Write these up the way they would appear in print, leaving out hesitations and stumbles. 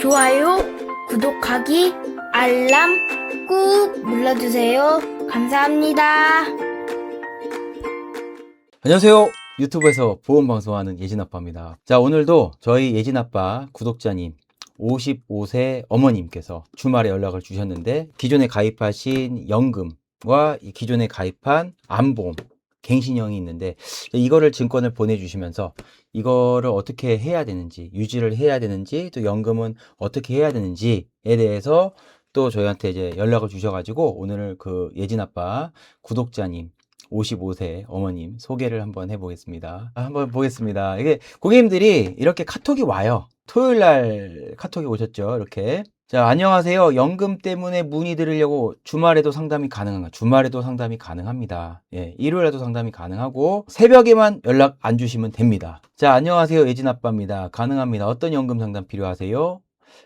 좋아요, 구독하기, 알람 꾹 눌러주세요. 감사합니다. 안녕하세요. 유튜브에서 보험방송하는 예진아빠입니다. 자, 오늘도 저희 예진아빠 구독자님 55세 어머님께서 주말에 연락을 주셨는데 기존에 가입하신 연금과 기존에 가입한 암보험 갱신형이 있는데 이거를 증권을 보내주시면서 이거를 어떻게 해야 되는지, 유지를 해야 되는지, 또 연금은 어떻게 해야 되는지에 대해서 또 저희한테 이제 연락을 주셔가지고 오늘 그 예진아빠 구독자님 55세 어머님 소개를 한번 해보겠습니다. 한번 보겠습니다. 이게 고객님들이 이렇게 카톡이 와요. 토요일 날 카톡이 오셨죠. 이렇게. 자, 안녕하세요. 연금 때문에 문의 드리려고 주말에도 상담이 가능한가? 주말에도 상담이 가능합니다. 예, 일요일에도 상담이 가능하고 새벽에만 연락 안 주시면 됩니다. 자, 안녕하세요. 예진 아빠입니다. 가능합니다. 어떤 연금 상담 필요하세요?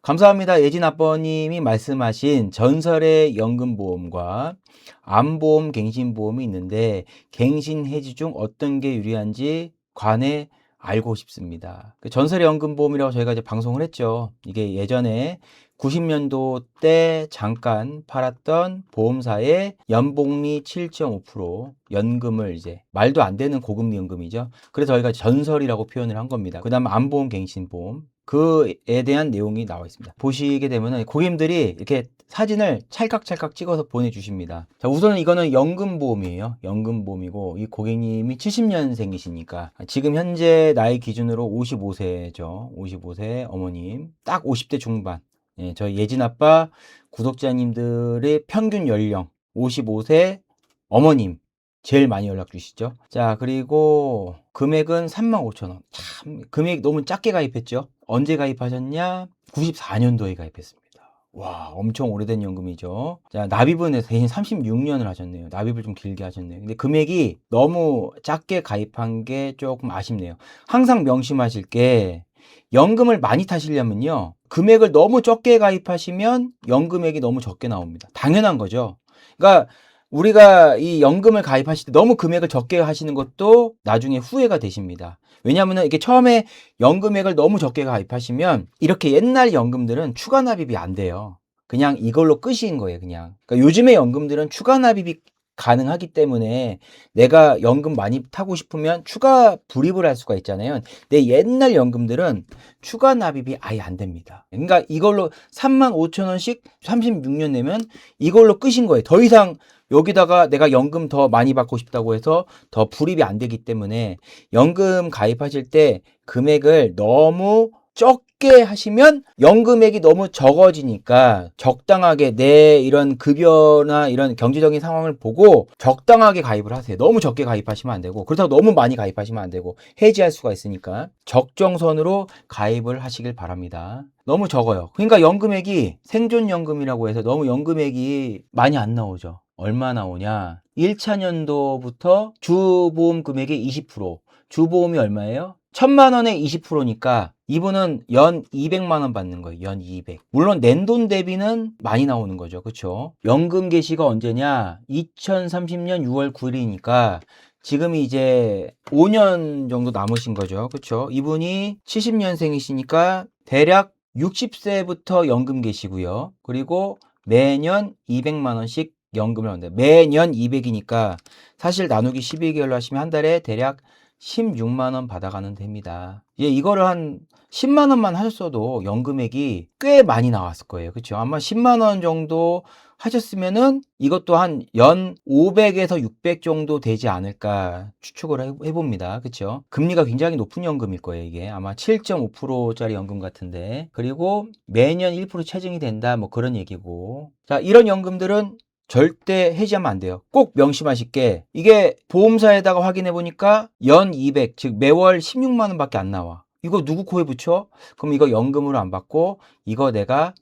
감사합니다. 예진 아빠님이 말씀하신 전설의 연금보험과 암보험, 갱신보험이 있는데 갱신 해지 중 어떤 게 유리한지 관해 알고 싶습니다. 그 전설의 연금보험이라고 저희가 이제 방송을 했죠. 이게 예전에 90년도 때 잠깐 팔았던 보험사의 연복리 7.5% 연금을 이제 말도 안 되는 고금리 연금이죠. 그래서 저희가 전설이라고 표현을 한 겁니다. 그 다음 암보험, 갱신보험 그에 대한 내용이 나와 있습니다. 보시게 되면은 고객님들이 이렇게 사진을 찰칵찰칵 찍어서 보내주십니다. 자, 우선은 이거는 연금보험이에요. 연금보험이고 이 고객님이 70년생이시니까 지금 현재 나이 기준으로 55세죠. 55세 어머님 딱 50대 중반. 예, 저희 예진아빠 구독자님들의 평균 연령 55세 어머님 제일 많이 연락 주시죠. 자, 그리고 금액은 35,000원. 참 금액 너무 작게 가입했죠. 언제 가입하셨냐? 94년도에 가입했습니다. 와, 엄청 오래된 연금이죠. 자, 납입은 대신 36년을 하셨네요. 납입을 좀 길게 하셨네요. 근데 금액이 너무 작게 가입한 게 조금 아쉽네요. 항상 명심하실 게 연금을 많이 타시려면요. 금액을 너무 적게 가입하시면 연금액이 너무 적게 나옵니다. 당연한 거죠. 그러니까 우리가 이 연금을 가입하실 때 너무 금액을 적게 하시는 것도 나중에 후회가 되십니다. 왜냐하면 이게 처음에 연금액을 너무 적게 가입하시면 이렇게 옛날 연금들은 추가 납입이 안 돼요. 그냥 이걸로 끝인 거예요, 그냥. 그러니까 요즘의 연금들은 추가 납입이 가능하기 때문에 내가 연금 많이 타고 싶으면 추가 불입을 할 수가 있잖아요. 근데 옛날 연금들은 추가 납입이 아예 안 됩니다. 그러니까 이걸로 35,000원씩 36년 내면 이걸로 끝인 거예요. 더 이상 여기다가 내가 연금 더 많이 받고 싶다고 해서 더 불입이 안 되기 때문에 연금 가입하실 때 금액을 너무 적게 하시면 연금액이 너무 적어지니까 적당하게 내 이런 급여나 이런 경제적인 상황을 보고 적당하게 가입을 하세요. 너무 적게 가입하시면 안 되고 그렇다고 너무 많이 가입하시면 안 되고 해지할 수가 있으니까 적정선으로 가입을 하시길 바랍니다. 너무 적어요. 그러니까 연금액이 생존연금이라고 해서 너무 연금액이 많이 안 나오죠. 얼마 나오냐? 1차 년도부터 주보험 금액의 20%, 주보험이 얼마예요? 1,000만 원에 20%니까 이분은 연 200만 원 받는 거예요. 연 200. 물론 낸돈 대비는 많이 나오는 거죠. 그렇죠? 연금 개시가 언제냐? 2030년 6월 9일이니까 지금이 이제 5년 정도 남으신 거죠. 그렇죠? 이분이 70년생이시니까 대략 60세부터 연금 개시고요. 그리고 매년 200만 원씩 연금을 하는데 매년 200이니까 사실 나누기 12개월로 하시면 한 달에 대략 16만 원 받아가는 됩니다. 예, 이거를 한 10만 원만 하셨어도 연금액이 꽤 많이 나왔을 거예요. 그렇죠? 아마 10만 원 정도 하셨으면은 이것도 한 연 500에서 600 정도 되지 않을까 추측을 해봅니다. 그렇죠? 금리가 굉장히 높은 연금일 거예요. 이게 아마 7.5%짜리 연금 같은데 그리고 매년 1% 체증이 된다 뭐 그런 얘기고 자 이런 연금들은 절대 해지하면 안 돼요. 꼭 명심하실 게 이게 보험사에다가 확인해 보니까 연 200, 즉 매월 16만 원 밖에 안 나와. 이거 누구 코에 붙여? 그럼 이거 연금으로 안 받고 이거 내가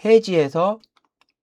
해지해서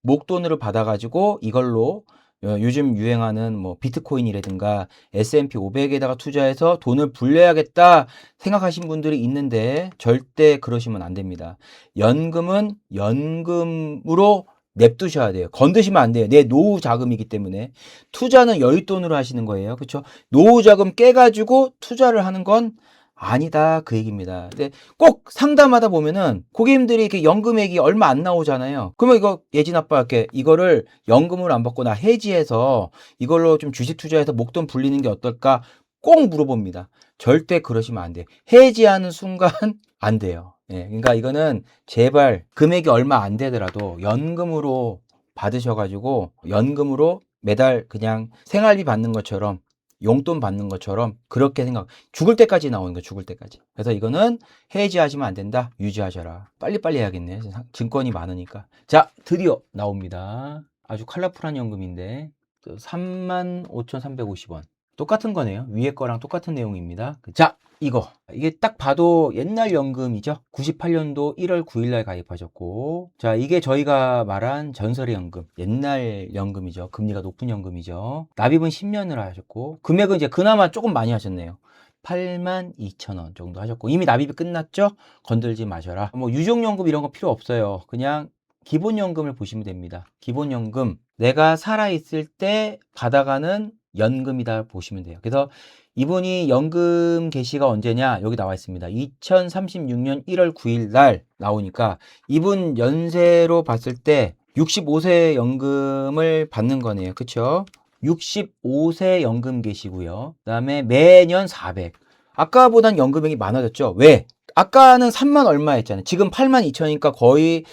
목돈으로 받아가지고 이걸로 요즘 유행하는 뭐 비트코인이라든가 S&P 500에다가 투자해서 돈을 불려야겠다 생각하신 분들이 있는데 절대 그러시면 안 됩니다. 연금은 연금으로 냅두셔야 돼요. 건드시면 안 돼요. 내 노후 자금이기 때문에. 투자는 여윳돈으로 하시는 거예요. 그렇죠? 노후 자금 깨가지고 투자를 하는 건 아니다 그 얘기입니다. 근데 꼭 상담하다 보면은 고객님들이 이렇게 연금액이 얼마 안 나오잖아요. 그러면 이거 예진 아빠 이렇게 이거를 연금을 안 받고 나 해지해서 이걸로 좀 주식 투자해서 목돈 불리는 게 어떨까 꼭 물어봅니다. 절대 그러시면 안 돼요. 해지하는 순간 안 돼요. 예, 그러니까 이거는 제발 금액이 얼마 안 되더라도 연금으로 받으셔가지고 연금으로 매달 그냥 생활비 받는 것처럼 용돈 받는 것처럼 그렇게 생각, 죽을 때까지 나오는 거, 죽을 때까지. 그래서 이거는 해지하시면 안 된다, 유지하셔라. 빨리빨리 해야겠네. 증권이 많으니까. 자, 드디어 나옵니다. 아주 컬러풀한 연금인데 35,350원. 똑같은 거네요. 위에 거랑 똑같은 내용입니다. 자, 이게 딱 봐도 옛날 연금이죠. 98년도 1월 9일 날 가입하셨고, 자, 이게 저희가 말한 전설의 연금, 옛날 연금이죠. 금리가 높은 연금이죠. 납입은 10년을 하셨고, 금액은 이제 그나마 조금 많이 하셨네요. 82,000원 정도 하셨고, 이미 납입이 끝났죠? 건들지 마셔라. 뭐 유종연금 이런 거 필요 없어요. 그냥 기본연금을 보시면 됩니다. 기본연금, 내가 살아있을 때 받아가는 연금이다 보시면 돼요. 그래서 이분이 연금 개시가 언제냐? 여기 나와 있습니다. 2036년 1월 9일 날 나오니까 이분 연세로 봤을 때 65세 연금을 받는 거네요. 그쵸? 65세 연금 개시고요. 그 다음에 매년 400. 아까보단 연금액이 많아졌죠? 왜? 아까는 3만 얼마 했잖아요. 지금 8만 2천이니까 거의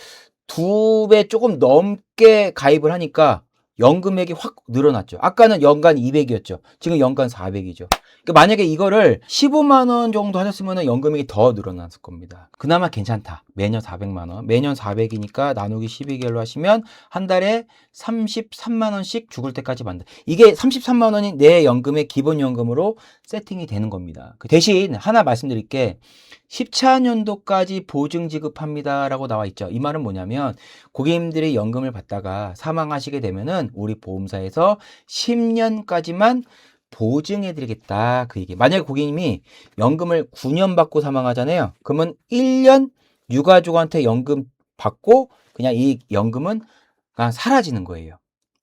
2배 조금 넘게 가입을 하니까 연금액이 확 늘어났죠. 아까는 연간 200이었죠. 지금 연간 400이죠. 그러니까 만약에 이거를 15만 원 정도 하셨으면 연금액이 더 늘어났을 겁니다. 그나마 괜찮다. 매년 400만 원. 매년 400이니까 나누기 12개월로 하시면 한 달에 33만 원씩 죽을 때까지 받는다. 이게 33만 원이 내 연금의 기본연금으로 세팅이 되는 겁니다. 그 대신 하나 말씀드릴게. 14년도까지 보증 지급합니다 라고 나와 있죠. 이 말은 뭐냐면 고객님들이 연금을 받다가 사망하시게 되면은 우리 보험사에서 10년까지만 보증해 드리겠다 그 얘기. 만약에 고객님이 연금을 9년 받고 사망하잖아요. 그러면 1년 유가족한테 연금 받고 그냥 이 연금은 그냥 사라지는 거예요.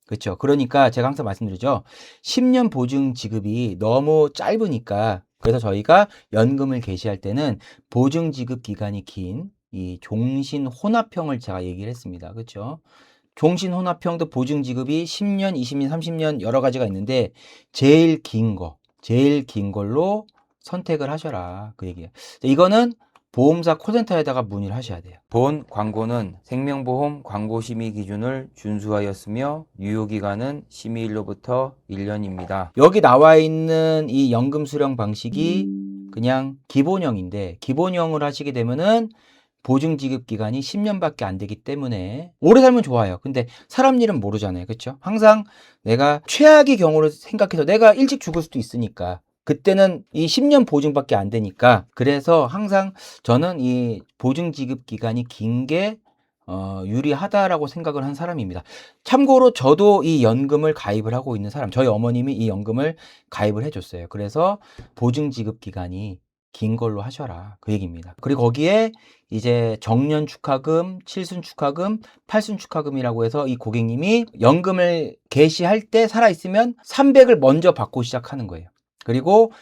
그렇죠. 그러니까 제가 항상 말씀드리죠. 10년 보증 지급이 너무 짧으니까 그래서 저희가 연금을 개시할 때는 보증 지급 기간이 긴 이 종신 혼합형을 제가 얘기를 했습니다. 그렇죠? 종신 혼합형도 보증 지급이 10년, 20년, 30년 여러 가지가 있는데 제일 긴 걸로 선택을 하셔라. 그 얘기예요. 이거는 보험사 콜센터에다가 문의를 하셔야 돼요. 본 광고는 생명보험 광고 심의 기준을 준수하였으며 유효기간은 심의일로부터 1년입니다. 여기 나와 있는 이 연금 수령 방식이 그냥 기본형인데 기본형을 하시게 되면은 보증 지급 기간이 10년밖에 안 되기 때문에 오래 살면 좋아요. 근데 사람 일은 모르잖아요. 그렇죠? 항상 내가 최악의 경우를 생각해서 내가 일찍 죽을 수도 있으니까 그때는 이 10년 보증밖에 안 되니까 그래서 항상 저는 이 보증 지급 기간이 긴 게 유리하다라고 생각을 한 사람입니다. 참고로 저도 이 연금을 가입을 하고 있는 사람, 저희 어머님이 이 연금을 가입을 해줬어요. 그래서 보증 지급 기간이 긴 걸로 하셔라 그 얘기입니다. 그리고 거기에 이제 정년 축하금, 칠순 축하금, 팔순 축하금이라고 해서 이 고객님이 연금을 개시할 때 살아있으면 300을 먼저 받고 시작하는 거예요. 그리고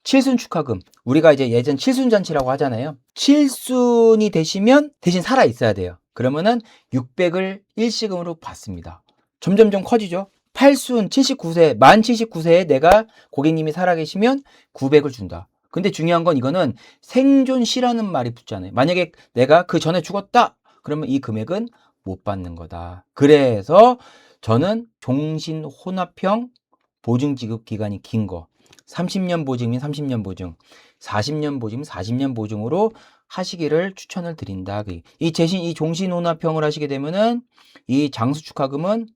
칠순 축하금, 우리가 이제 예전 칠순잔치라고 하잖아요. 칠순이 되시면 대신 살아있어야 돼요. 그러면은 600을 일시금으로 받습니다. 점점점 커지죠. 8순 79세, 만 79세에 내가 고객님이 살아계시면 900을 준다. 근데 중요한 건 이거는 생존시라는 말이 붙잖아요. 만약에 내가 그 전에 죽었다! 그러면 이 금액은 못 받는 거다. 그래서 저는 종신 혼합형 보증 지급 기간이 긴 거, 30년 보증이면 30년 보증, 40년 보증이면 40년 보증으로 하시기를 추천을 드린다. 이 종신 혼합형을 하시게 되면은 이 장수 축하금은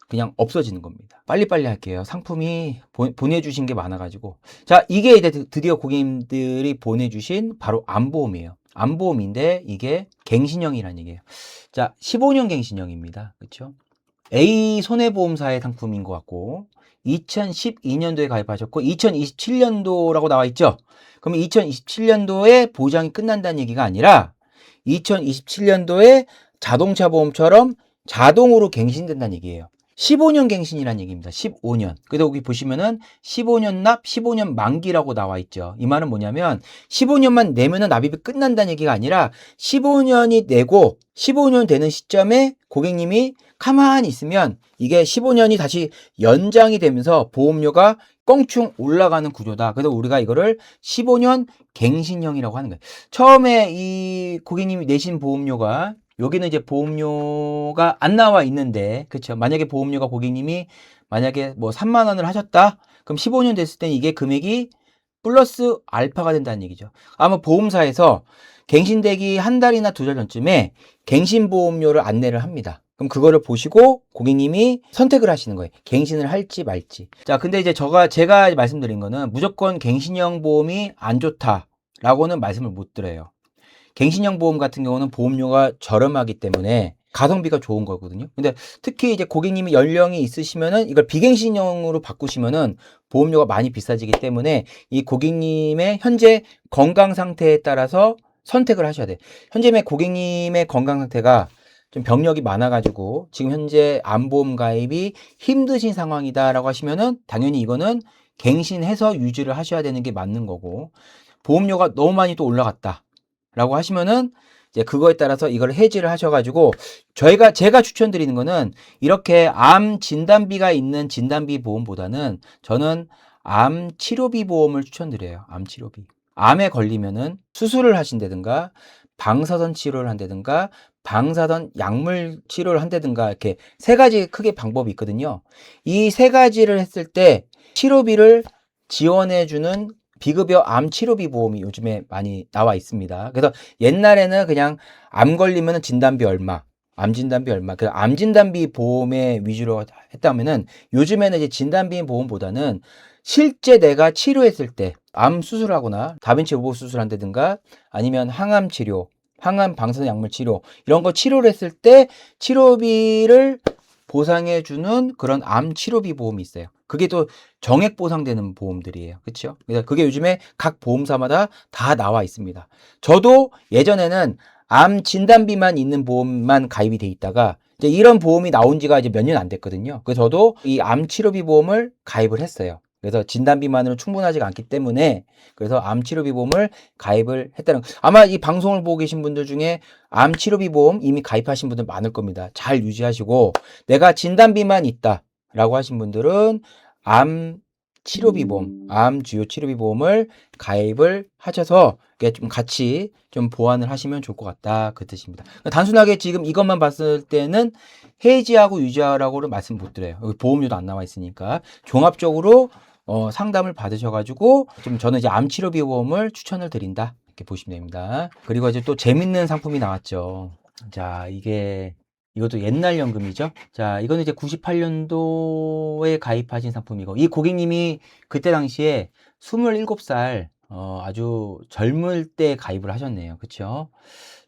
그냥 없어지는 겁니다. 빨리빨리 할게요. 상품이 보내주신 게 많아가지고. 자, 이게 이제 드디어 고객님들이 보내주신 바로 암보험이에요. 암보험인데 이게 갱신형이라는 얘기예요. 자, 15년 갱신형입니다. 그렇죠? A 손해보험사의 상품인 것 같고 2012년도에 가입하셨고 2027년도라고 나와 있죠. 그러면 2027년도에 보장이 끝난다는 얘기가 아니라 2027년도에 자동차 보험처럼 자동으로 갱신된다는 얘기예요. 15년 갱신이라는 얘기입니다. 15년. 그래서 여기 보시면은 15년 납, 15년 만기라고 나와 있죠. 이 말은 뭐냐면 15년만 내면은 납입이 끝난다는 얘기가 아니라 15년이 내고 15년 되는 시점에 고객님이 가만히 있으면 이게 15년이 다시 연장이 되면서 보험료가 껑충 올라가는 구조다. 그래서 우리가 이거를 15년 갱신형이라고 하는 거예요. 처음에 이 고객님이 내신 보험료가 여기는 이제 보험료가 안 나와 있는데, 그렇죠? 만약에 보험료가 고객님이 만약에 뭐 3만 원을 하셨다? 그럼 15년 됐을 때는 이게 금액이 플러스 알파가 된다는 얘기죠. 아마 보험사에서 갱신되기 한 달이나 두 달 전쯤에 갱신보험료를 안내를 합니다. 그럼 그거를 보시고 고객님이 선택을 하시는 거예요. 갱신을 할지 말지. 자, 근데 이제 제가 말씀드린 거는 무조건 갱신형 보험이 안 좋다라고는 말씀을 못 드려요. 갱신형 보험 같은 경우는 보험료가 저렴하기 때문에 가성비가 좋은 거거든요. 근데 특히 이제 고객님이 연령이 있으시면은 이걸 비갱신형으로 바꾸시면은 보험료가 많이 비싸지기 때문에 이 고객님의 현재 건강 상태에 따라서 선택을 하셔야 돼요. 현재 고객님의 건강 상태가 좀 병력이 많아가지고 지금 현재 암보험 가입이 힘드신 상황이다라고 하시면은 당연히 이거는 갱신해서 유지를 하셔야 되는 게 맞는 거고, 보험료가 너무 많이 또 올라갔다 라고 하시면은 이제 그거에 따라서 이걸 해지를 하셔가지고 제가 추천드리는 거는 이렇게 암 진단비가 있는 진단비 보험보다는 저는 암 치료비 보험을 추천드려요. 암 치료비. 암에 걸리면은 수술을 하신다든가 방사선 치료를 한다든가 방사선 약물 치료를 한다든가 이렇게 세 가지 크게 방법이 있거든요. 이 세 가지를 했을 때 치료비를 지원해주는 비급여 암 치료비 보험이 요즘에 많이 나와 있습니다. 그래서 옛날에는 그냥 암 걸리면 진단비 얼마, 암 진단비 얼마, 그 암 진단비 보험에 위주로 했다면은 요즘에는 이제 진단비 보험보다는 실제 내가 치료했을 때 암 수술하거나 다빈치 로봇 수술한다든가 아니면 항암 치료, 항암 방사선 약물 치료 이런 거 치료를 했을 때 치료비를 보상해주는 그런 암 치료비 보험이 있어요. 그게 또 정액 보상되는 보험들이에요. 그렇죠? 그래서 그게 요즘에 각 보험사마다 다 나와 있습니다. 저도 예전에는 암 진단비만 있는 보험만 가입이 돼 있다가 이제 이런 보험이 나온 지가 이제 몇 년 안 됐거든요. 그래서 저도 이 암 치료비 보험을 가입을 했어요. 그래서 진단비만으로 충분하지가 않기 때문에 그래서 암 치료비 보험을 가입을 했다는, 아마 이 방송을 보고 계신 분들 중에 암 치료비 보험 이미 가입하신 분들 많을 겁니다. 잘 유지하시고, 내가 진단비만 있다라고 하신 분들은 암 치료비 보험, 암 주요 치료비 보험을 가입을 하셔서 좀 같이 좀 보완을 하시면 좋을 것 같다, 그 뜻입니다. 단순하게 지금 이것만 봤을 때는 해지하고 유지하라고는 말씀 못 드려요. 여기 보험료도 안 나와 있으니까 종합적으로 상담을 받으셔가지고 좀 저는 이제 암 치료비 보험을 추천을 드린다, 이렇게 보시면 됩니다. 그리고 이제 또 재밌는 상품이 나왔죠. 자, 이것도 옛날 연금이죠. 자, 이거는 이제 98년도에 가입하신 상품이고, 이 고객님이 그때 당시에 27살, 아주 젊을 때 가입을 하셨네요. 그쵸?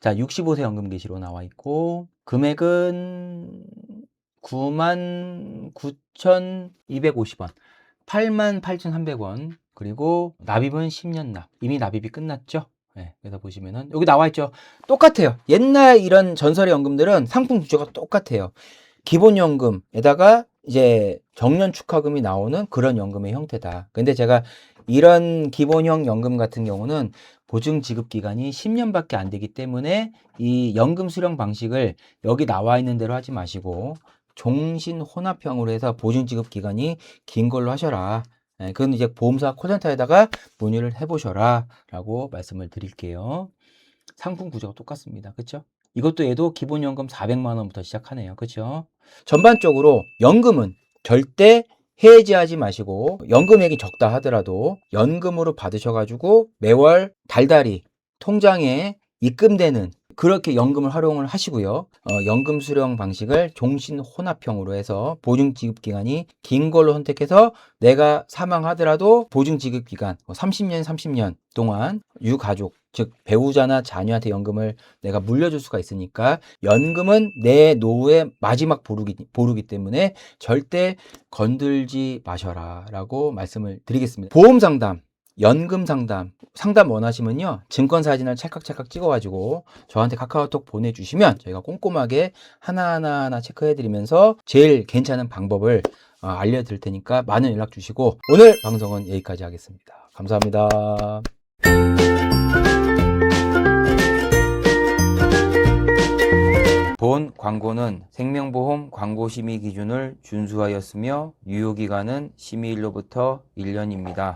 자, 65세 연금 개시로 나와 있고, 금액은 99,250원, 88,300원, 그리고 납입은 10년 납. 이미 납입이 끝났죠? 네, 그래서 보시면은 여기 나와 있죠. 똑같아요. 옛날 이런 전설의 연금들은 상품 구조가 똑같아요. 기본연금에다가 이제 정년 축하금이 나오는 그런 연금의 형태다. 근데 제가 이런 기본형 연금 같은 경우는 보증 지급 기간이 10년밖에 안 되기 때문에 이 연금 수령 방식을 여기 나와 있는 대로 하지 마시고 종신 혼합형으로 해서 보증 지급 기간이 긴 걸로 하셔라. 그건 이제 보험사 콜센터에다가 문의를 해보셔라 라고 말씀을 드릴게요. 상품 구조가 똑같습니다. 그렇죠? 이것도 얘도 기본연금 400만 원부터 시작하네요. 그렇죠? 전반적으로 연금은 절대 해지하지 마시고, 연금액이 적다 하더라도 연금으로 받으셔가지고 매월 달달이 통장에 입금되는 그렇게 연금을 활용을 하시고요. 연금 수령 방식을 종신 혼합형으로 해서 보증 지급 기간이 긴 걸로 선택해서 내가 사망하더라도 보증 지급 기간 30년 동안 유가족, 즉 배우자나 자녀한테 연금을 내가 물려줄 수가 있으니까 연금은 내 노후의 마지막 보루기 때문에 절대 건들지 마셔라 라고 말씀을 드리겠습니다. 보험 상담 연금 상담 원하시면요. 증권 사진을 찰칵찰칵 찍어가지고 저한테 카카오톡 보내주시면 저희가 꼼꼼하게 하나하나 체크해드리면서 제일 괜찮은 방법을 알려드릴 테니까 많은 연락 주시고 오늘 방송은 여기까지 하겠습니다. 감사합니다. 본 광고는 생명보험 광고심의 기준을 준수하였으며 유효기간은 심의일로부터 1년입니다.